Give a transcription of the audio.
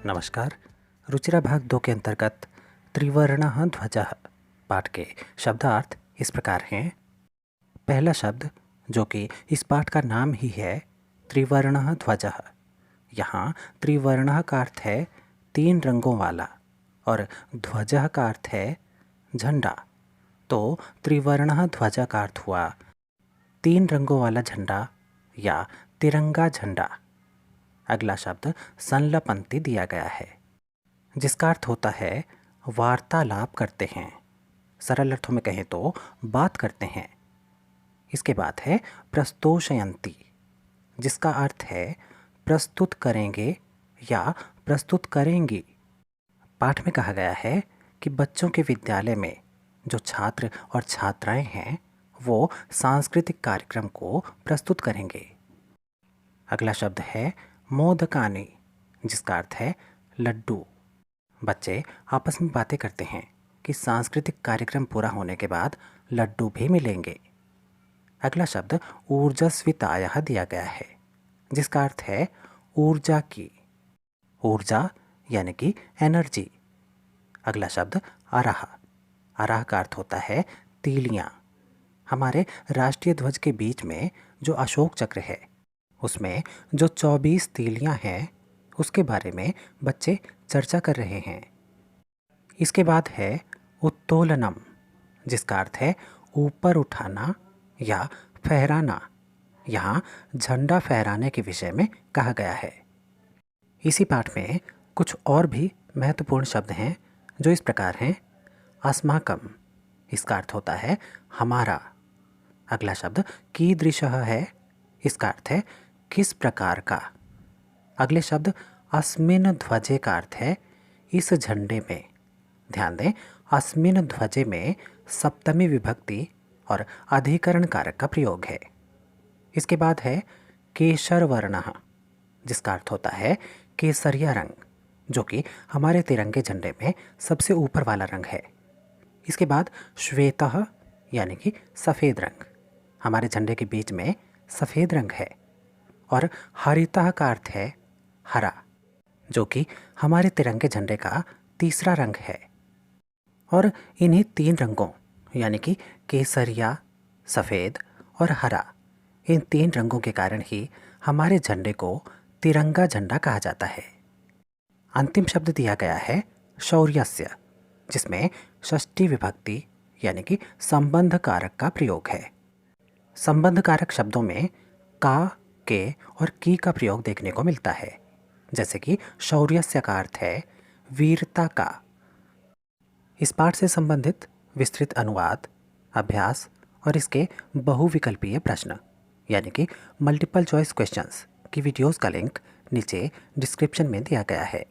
नमस्कार। रुचिरा भाग 2 के अंतर्गत त्रिवर्णः ध्वजः पाठ के शब्दार्थ इस प्रकार हैं। पहला शब्द जो कि इस पाठ का नाम ही है त्रिवर्णः ध्वजः। यहाँ त्रिवर्णः का अर्थ है 3 रंगों वाला और ध्वजः का अर्थ है झंडा। तो त्रिवर्णः ध्वजः का अर्थ हुआ 3 रंगों वाला झंडा या तिरंगा झंडा। अगला शब्द संलपंक्ति दिया गया है जिसका अर्थ होता है वार्तालाप करते हैं। सरल अर्थों में कहें तो बात करते हैं। इसके बाद है प्रस्तोषयन्ति जिसका अर्थ है प्रस्तुत करेंगे या प्रस्तुत करेंगी। पाठ में कहा गया है कि बच्चों के विद्यालय में जो छात्र और छात्राएं हैं वो सांस्कृतिक कार्यक्रम को प्रस्तुत करेंगे। अगला शब्द है मोदकानि जिसका अर्थ है लड्डू। बच्चे आपस में बातें करते हैं कि सांस्कृतिक कार्यक्रम पूरा होने के बाद लड्डू भी मिलेंगे। अगला शब्द ऊर्जस्वितायः दिया गया है जिसका अर्थ है ऊर्जा की। ऊर्जा यानी कि एनर्जी। अगला शब्द अरः। अरः का अर्थ होता है तीलियाँ। हमारे राष्ट्रीय ध्वज के बीच में जो अशोक चक्र है उसमें जो 24 तीलियाँ हैं उसके बारे में बच्चे चर्चा कर रहे हैं। इसके बाद है उत्तोलनम जिसका अर्थ है ऊपर उठाना या फहराना। यहाँ झंडा फहराने के विषय में कहा गया है। इसी पाठ में कुछ और भी महत्वपूर्ण शब्द हैं जो इस प्रकार हैं। अस्माकम इसका अर्थ होता है हमारा। अगला शब्द कीदृशः है इसका अर्थ है किस प्रकार का। अगले शब्द अस्मिन् ध्वजे का अर्थ है इस झंडे में। ध्यान दें अस्मिन् ध्वजे में सप्तमी विभक्ति और अधिकरण कारक का प्रयोग है। इसके बाद है केशरवर्णः जिसका अर्थ होता है केसरिया रंग जो कि हमारे तिरंगे झंडे में सबसे ऊपर वाला रंग है। इसके बाद श्वेतः यानी कि सफ़ेद रंग। हमारे झंडे के बीच में सफ़ेद रंग है। और हरितः का अर्थ है हरा जो कि हमारे तिरंगे झंडे का तीसरा रंग है। और इन्हीं 3 रंगों यानी कि केसरिया, सफ़ेद और हरा, इन 3 रंगों के कारण ही हमारे झंडे को तिरंगा झंडा कहा जाता है। अंतिम शब्द दिया गया है शौर्यस्य जिसमें षष्ठी विभक्ति यानी कि संबंध कारक का प्रयोग है। संबंध कारक शब्दों में का, के और की का प्रयोग देखने को मिलता है। जैसे कि शौर्यस्य का अर्थ है वीरता का। इस पाठ से संबंधित विस्तृत अनुवाद, अभ्यास और इसके बहुविकल्पीय प्रश्न यानी कि मल्टीपल चॉइस क्वेश्चंस की वीडियोस का लिंक नीचे डिस्क्रिप्शन में दिया गया है।